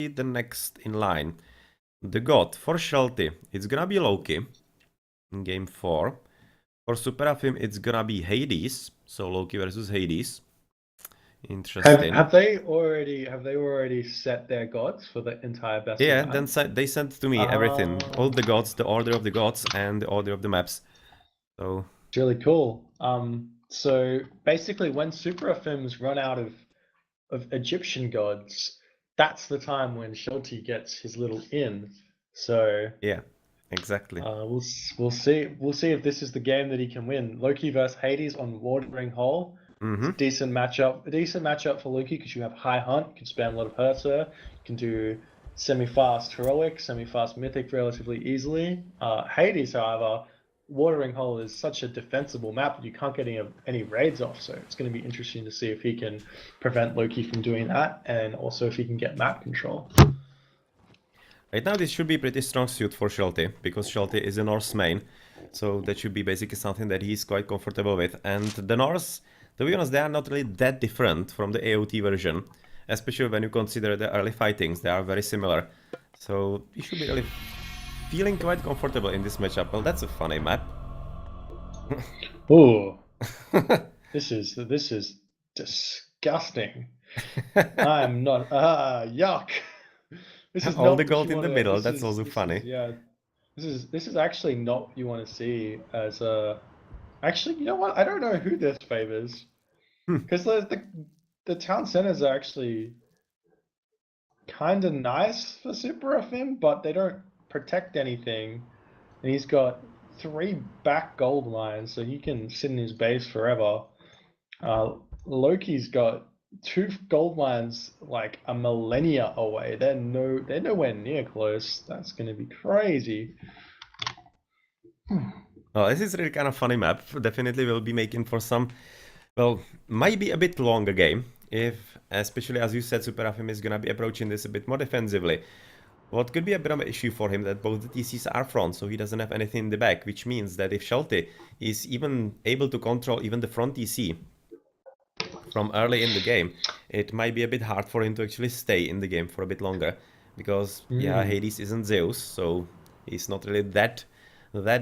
the next in line. The god for Shelty, it's gonna be Loki in game 4. For SuperAfim, it's gonna be Hades, so Loki versus Hades. Interesting. Have they already set their gods for the entire best of Yeah, nine? then they sent to me everything, all the gods, the order of the gods, and the order of the maps. So it's really cool. So basically, when SuperAfims run out of Egyptian gods, that's the time when Shelty gets his little in. So yeah, exactly. we'll see if this is the game that he can win. Loki versus Hades on Watering Hole. It's a decent matchup for Loki because you have high hunt, you can spam a lot of Herser, you can do semi-fast heroic, semi-fast mythic relatively easily. Hades, however, Watering Hole is such a defensible map that you can't get any raids off, so it's going to be interesting to see if he can prevent Loki from doing that, and also if he can get map control. Right now this should be a pretty strong suit for Shelty, because Shelty is a Norse main, so that should be basically something that he's quite comfortable with. And the Norse, to be honest, they are not really that different from the AoT version, especially when you consider the early fightings, they are very similar. So you should be really feeling quite comfortable in this matchup. Well, that's a funny map. Ooh, this is disgusting. I'm not. Yuck. This is All not the what gold you in the want middle, to. that's also funny. Yeah, this is actually not what you want to see as a. Actually, you know what? I don't know who this favors, because the town centers are actually kind of nice for SuperAfim, but they don't protect anything, and he's got 3 back gold mines, so he can sit in his base forever. Loki's got 2 gold mines like a millennia away. They're nowhere near close. That's gonna be crazy. Well, this is really kind of funny map. Definitely will be making for some, well, might be a bit longer game, if, especially as you said, SuperAfim is gonna be approaching this a bit more defensively. What could be a bit of an issue for him that both the TCs are front, so he doesn't have anything in the back, which means that if Shelty is even able to control even the front TC from early in the game, it might be a bit hard for him to actually stay in the game for a bit longer. Because, yeah, Hades isn't Zeus, so he's not really that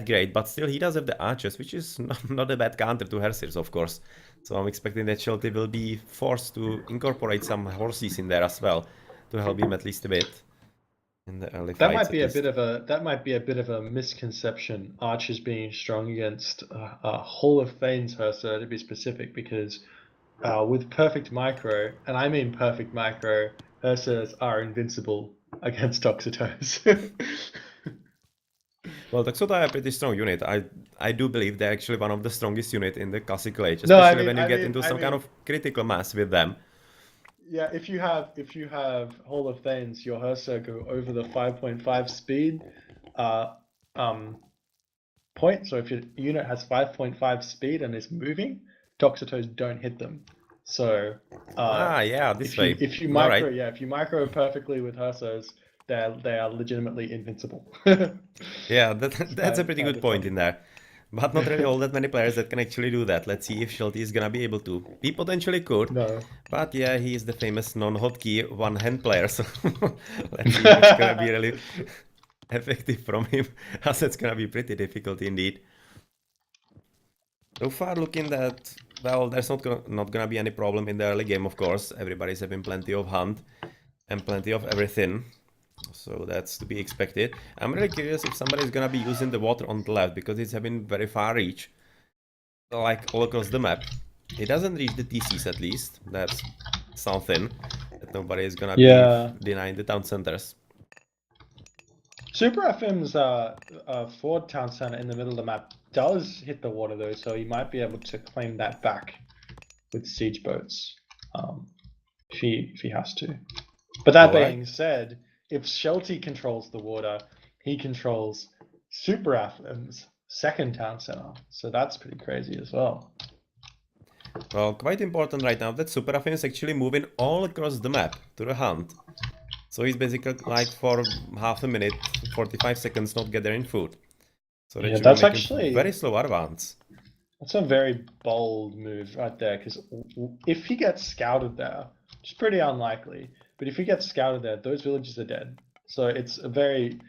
great, but still he does have the archers, which is not a bad counter to Hersirs, of course. So I'm expecting that Shelty will be forced to incorporate some horses in there as well, to help him at least a bit in the early That fights might be at least. that might be a bit of a misconception. Archers being strong against Hall of Fame's Herser, to be specific, because with perfect micro, and I mean perfect micro, Hersers are invincible against Toxotos. Well, Toxota are a pretty strong unit. I do believe they're actually one of the strongest unit in the classical age, No, especially when you get into some kind of critical mass with them. Yeah, if you have Hall of Fames, your Herser go over the 5.5 speed point. So if your unit has 5.5 speed and is moving, Toxotos don't hit them. So yeah, this way. if you All right. if you micro perfectly with Hersers, they are legitimately invincible. Yeah, that's a pretty good point in there. But not really all that many players that can actually do that. Let's see if Shelty is gonna be able to. He potentially could. No. But yeah, he is the famous non-hotkey one-hand player, so let's see if it's gonna be really effective from him, as that's gonna be pretty difficult indeed. So far looking that, well, there's not gonna be any problem in the early game, of course. Everybody's having plenty of hunt and plenty of everything. So that's to be expected. I'm really curious if somebody's gonna be using the water on the left, because it's having very far reach. Like all across the map. It doesn't reach the TCs at least. That's something that nobody is gonna be denying the town centers. SuperAfim's Ford town center in the middle of the map does hit the water though, so he might be able to claim that back with siege boats, if he has to. But that being said, if Shelty controls the water, he controls SuperAfim's second town center, so that's pretty crazy as well. Well, quite important right now that SuperAfim is actually moving all across the map to the hunt. So he's basically like for half a minute, 45 seconds not gathering food. So that should that's be actually very slow advance. That's a very bold move right there, because if he gets scouted there, which is pretty unlikely, But if he gets scouted there, those villages are dead. So it's a very,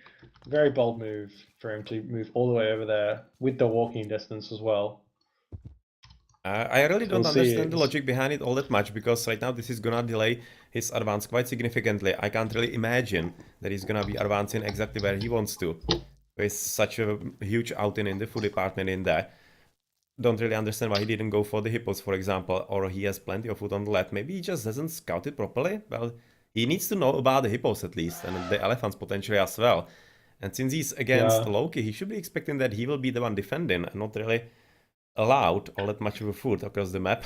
very bold move for him to move all the way over there with the walking distance as well. I really don't We'll see. understand the logic behind it all that much, because right now this is gonna delay his advance quite significantly. I can't really imagine that he's gonna be advancing exactly where he wants to, with such a huge outing in the food department in there. Don't really understand why he didn't go for the hippos, for example, or he has plenty of food on the left. Maybe he just hasn't scouted properly. Well, he needs to know about the hippos at least, and the elephants potentially as well. And since he's against Loki, he should be expecting that he will be the one defending and not really allowed all that much of a food across the map.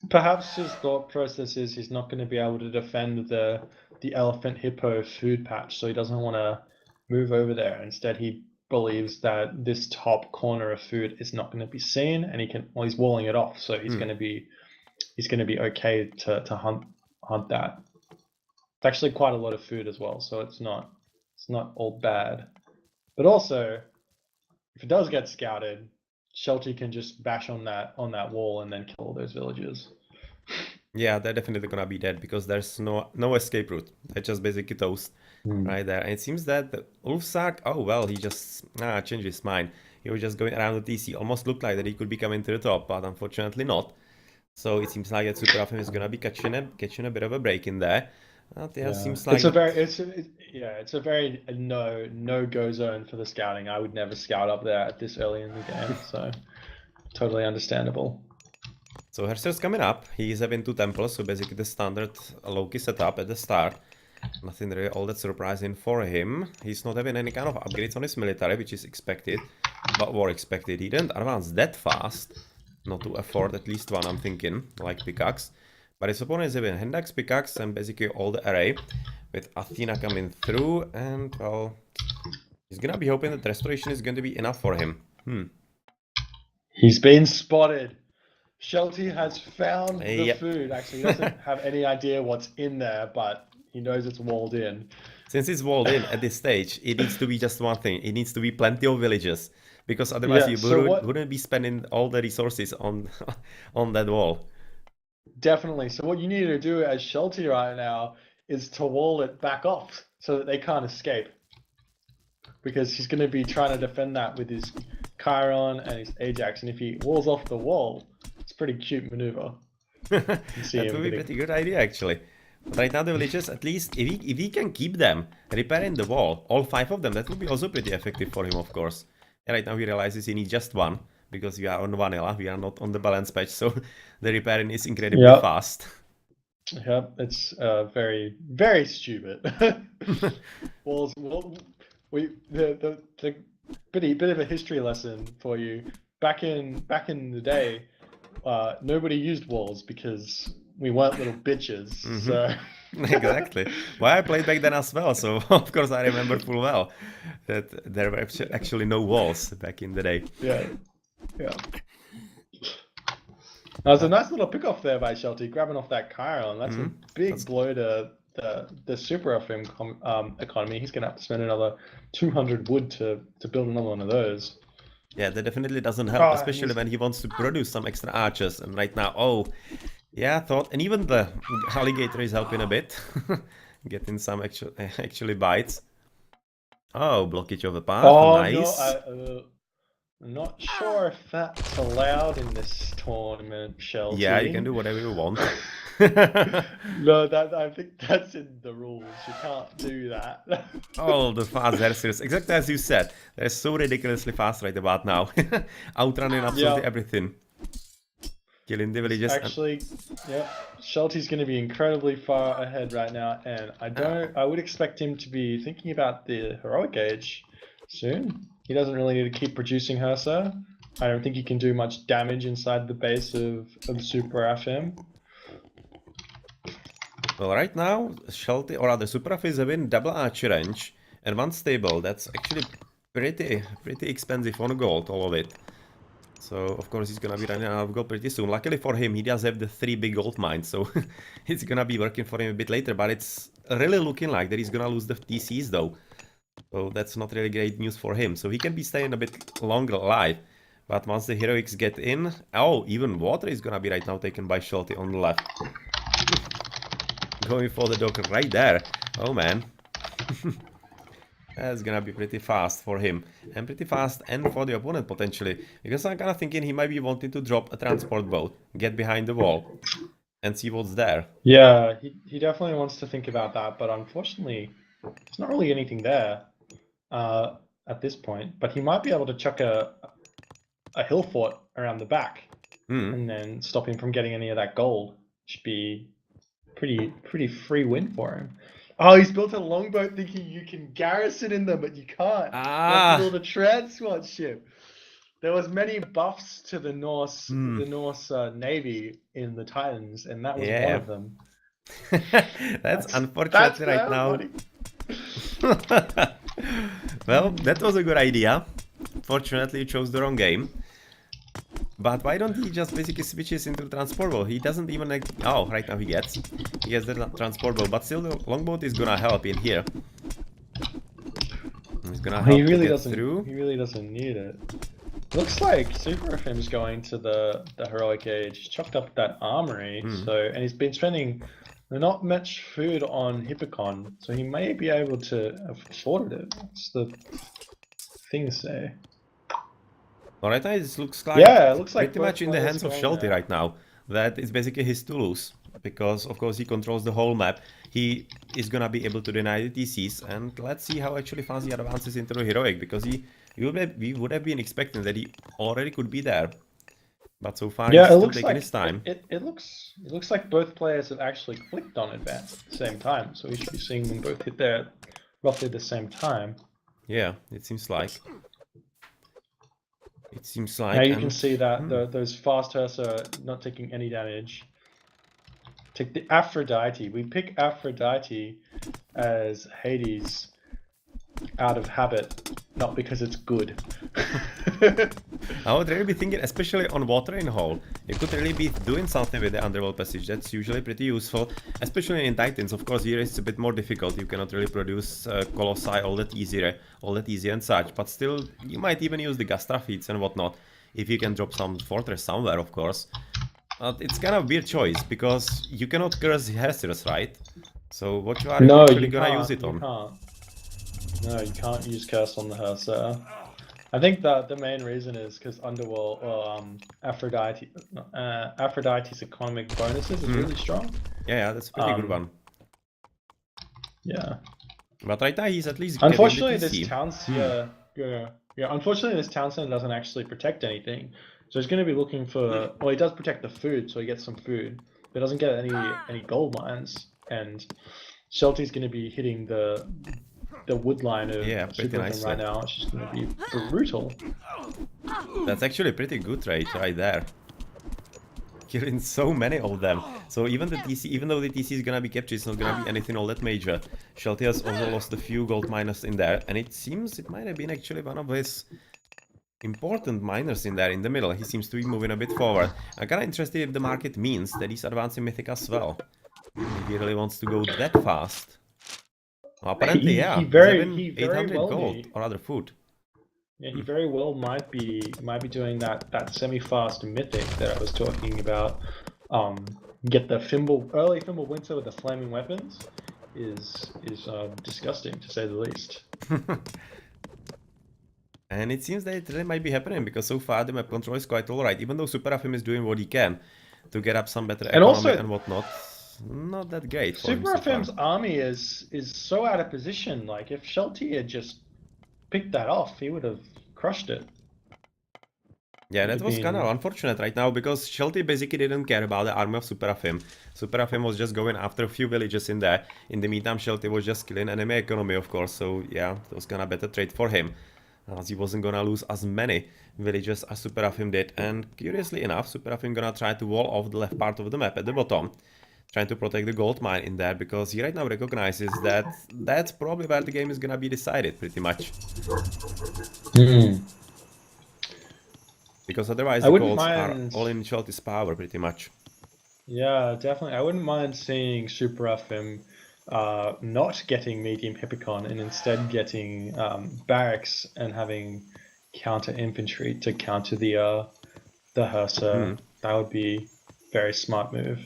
Perhaps his thought process is he's not going to be able to defend the elephant hippo food patch, so he doesn't want to move over there. Instead, he believes that this top corner of food is not going to be seen, and he's walling it off, so he's going to be okay to hunt that. It's actually quite a lot of food as well, so it's not all bad. But also, if it does get scouted, Shelty can just bash on that wall and then kill all those villagers. Yeah, they're definitely gonna be dead because there's no escape route. They're just basically toast right there. And it seems that the Ulfsark, oh well, he just changed his mind. He was just going around the TC, almost looked like that he could be coming to the top, but unfortunately not. So it seems like that SuperAfim is gonna be catching a bit of a break in there. Seems like it's a very no-go zone for the scouting. I would never scout up there at this early in the game, so totally understandable. So Herser's coming up. He's having 2 temples, so basically the standard Loki setup at the start. Nothing really all that surprising for him. He's not having any kind of upgrades on his military, which is expected, but more expected. He didn't advance that fast, not to afford at least one, I'm thinking, like pickaxe. But his opponent is having Hendak's pickaxe and basically all the array, with Athena coming through, and well, he's gonna be hoping that restoration is going to be enough for him. He's been spotted. Shelty has found the food. Actually, he doesn't have any idea what's in there, but he knows it's walled in. Since it's walled in at this stage, it needs to be just one thing. It needs to be plenty of villages, because otherwise you wouldn't be spending all the resources on that wall. Definitely. So what you need to do as Shelty right now is to wall it back off so that they can't escape. Because he's going to be trying to defend that with his Chiron and his Ajax, and if he walls off the wall, it's a pretty cute maneuver. That would be a pretty good idea, actually. But right now the villagers, at least, if he can keep them repairing the wall, all 5 of them, that would be also pretty effective for him, of course. And right now he realizes he needs just one, because we are on vanilla, we are not on the balance patch, so the repairing is incredibly fast. Yep, it's very, very stupid. Walls, the bit of a history lesson for you. Back in the day, nobody used walls because we weren't little bitches. So exactly. Well, I played back then as well, so of course I remember full well that there were actually no walls back in the day. Yeah. That was a nice little pick off there by Shelty, grabbing off that Chiron. That's a big blow to the SuperAfim economy. He's gonna have to spend another 200 wood to build another one of those. Yeah, that definitely doesn't help, especially when he wants to produce some extra archers. And right now, and even the alligator is helping a bit, getting some actually bites. Oh, blockage of the path, nice. No, I'm not sure if that's allowed in this tournament, Shelty. Yeah, you can do whatever you want. No, I think that's in the rules. You can't do that. Oh, the fast Hersirs, exactly as you said. They're so ridiculously fast right about now. Outrunning absolutely everything. Killing the villages. Actually, Shelty's going to be incredibly far ahead right now, and I would expect him to be thinking about the heroic age soon. He doesn't really need to keep producing Hersa. I don't think he can do much damage inside the base of SuperAfim. Well, right now, Shelty, or rather SuperAfim is having double archer range and 1 stable. That's actually pretty expensive on gold, all of it. So, of course, he's gonna be running out of gold pretty soon. Luckily for him, he does have the 3 big gold mines, so it's gonna be working for him a bit later. But it's really looking like that he's gonna lose the TCs, though. So that's not really great news for him. So he can be staying a bit longer alive. But once the heroics get in... Oh, even water is gonna be right now taken by Shelty on the left. going for the dog right there. Oh man. That's gonna be pretty fast for him, and pretty fast and for the opponent potentially, because I'm kinda thinking he might be wanting to drop a transport boat, get behind the wall, and see what's there. Yeah, he definitely wants to think about that, but unfortunately, there's not really anything there at this point. But he might be able to chuck a hill fort around the back, and then stop him from getting any of that gold. Should be pretty free win for him. Oh, he's built a longboat thinking you can garrison in them, but you can't. You have to build a transport ship. There was many buffs to the Norse navy in the Titans, and that was one of them. That's unfortunately right now. Well, that was a good idea. Fortunately, you chose the wrong game. But why don't he just basically switches into transportable? He doesn't even like... Oh, right now he gets the transportable, but still the longboat is gonna help in here. He's gonna help to get through. He really doesn't need it. Looks like SuperAfim's going to the heroic age. He's chucked up that armory, and he's been spending not much food on Hippocon, so he may be able to afford it. That's the things say. Well, right now it looks like, it looks like pretty much in the hands of Shelty right now. That is basically his to lose, because of course he controls the whole map. He is gonna be able to deny the TCs, and let's see how actually fast he advances into the heroic, because we would have been expecting that he already could be there. But so far he's still taking his time. It looks like both players have actually clicked on advance at the same time, so we should be seeing them both hit there roughly the same time. Yeah, it seems like. Now you can see that those fast Hurts are not taking any damage. Take the Aphrodite. We pick Aphrodite as Hades out of habit, not because it's good. I would really be thinking, especially on watering hole, you could really be doing something with the underworld passage. That's usually pretty useful, especially in Titans. Of course, here it's a bit more difficult. You cannot really produce colossi all that easy and such. But still, you might even use the Gastra feats and whatnot if you can drop some fortress somewhere, of course. But it's kind of a weird choice because you cannot curse Hesters, right? So what you are actually gonna use it on? No, you can't use curse on the Herser. I think that the main reason is because Underworld or Aphrodite's economic bonuses is really strong. Yeah, that's a pretty good one. Yeah. But right now he's at least unfortunately this town unfortunately this town center doesn't actually protect anything. So he's going to be looking for well, he does protect the food, so he gets some food, but doesn't get any gold mines, and Shelty's going to be hitting the wood line of SuperAfim right now. It's just going to be brutal. That's actually a pretty good trade right there. Killing so many of them. So even the TC, even though the TC is gonna be captured, it's not gonna be anything all that major. Shelty has also lost a few gold miners in there, and it seems it might have been actually one of his important miners in there in the middle. He seems to be moving a bit forward. I'm kinda interested if the market means that he's advancing Mythic as well. Maybe he really wants to go that fast. Well, apparently, yeah. He very 800 well gold or other food. Yeah, he very well might be doing that semi-fast mythic that I was talking about. Get the early Fimble Winter with the flaming weapons is disgusting to say the least. And it seems that it really might be happening because so far the map control is quite alright, even though SuperAfim is doing what he can to get up some better economy and whatnot. Not that great. SuperAfim's army is so out of position. Like if Shelty had just picked that off, he would have crushed it. Yeah, that was kind of unfortunate right now because Shelty basically didn't care about the army of SuperAfim. SuperAfim was just going after a few villages in there. In the meantime, Shelty was just killing enemy economy, of course. So yeah, that was kind of better trade for him, as he wasn't gonna lose as many villages as SuperAfim did. And curiously enough, SuperAfim gonna try to wall off the left part of the map at the bottom, trying to protect the gold mine in there, because he right now recognizes that that's probably where the game is gonna be decided, pretty much. Because otherwise the golds are all in Shelty's power, pretty much. Yeah, definitely. I wouldn't mind seeing SuperAfim not getting medium Hippocon and instead getting barracks and having counter infantry to counter the Herser. That would be a very smart move.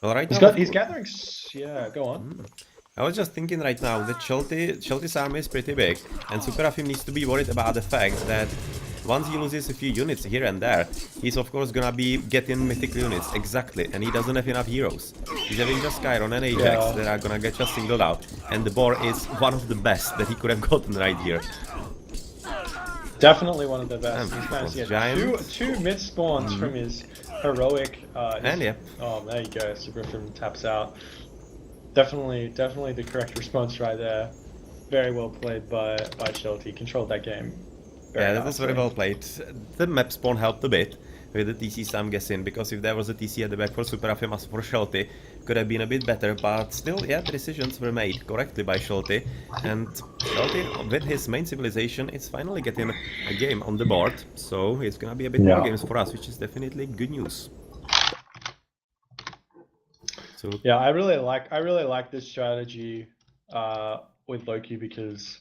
Well, right He's now, got. He's gathering. Yeah, go on. I was just thinking right now that Shelty's army is pretty big, and SuperAfim needs to be worried about the fact that once he loses a few units here and there, he's of course gonna be getting mythic units, exactly, and he doesn't have enough heroes. He's having just Chiron and Ajax that are gonna get just singled out, and the boar is one of the best that he could have gotten right here. Definitely one of the best. He's managed to get giant. two mid spawns from his heroic. And yeah. Oh, there you go. SuperAfim taps out. Definitely the correct response right there. Very well played by Shelty. Controlled that game. Yeah, that was very well played. The map spawn helped a bit with the TCs, I'm guessing, because if there was a TC at the back for SuperAfim as for Shelty, could have been a bit better, but still, yeah, the decisions were made correctly by Shelty, and Shelty, with his main civilization, is finally getting a game on the board, so it's gonna be a bit more games for us, which is definitely good news. So yeah, I really like this strategy with Loki because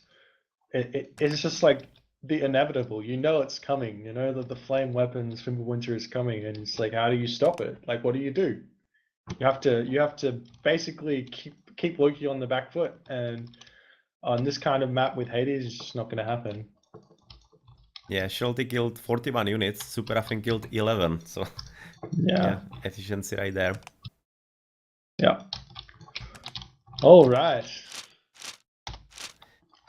it's just like the inevitable. You know it's coming. You know that the flame weapons Fimbulwinter is coming, and it's like, how do you stop it? Like, what do? You have to basically keep Loki on the back foot, and on this kind of map with Hades, it's just not going to happen. yeah, Shelty killed 41 units, SuperAfim killed 11, so yeah, efficiency right there. Yeah. All right.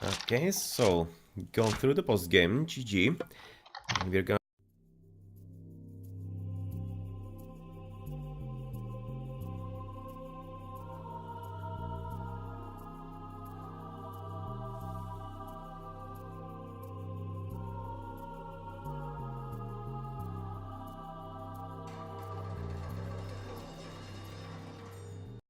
Okay, so going through the post game, GG. We're gonna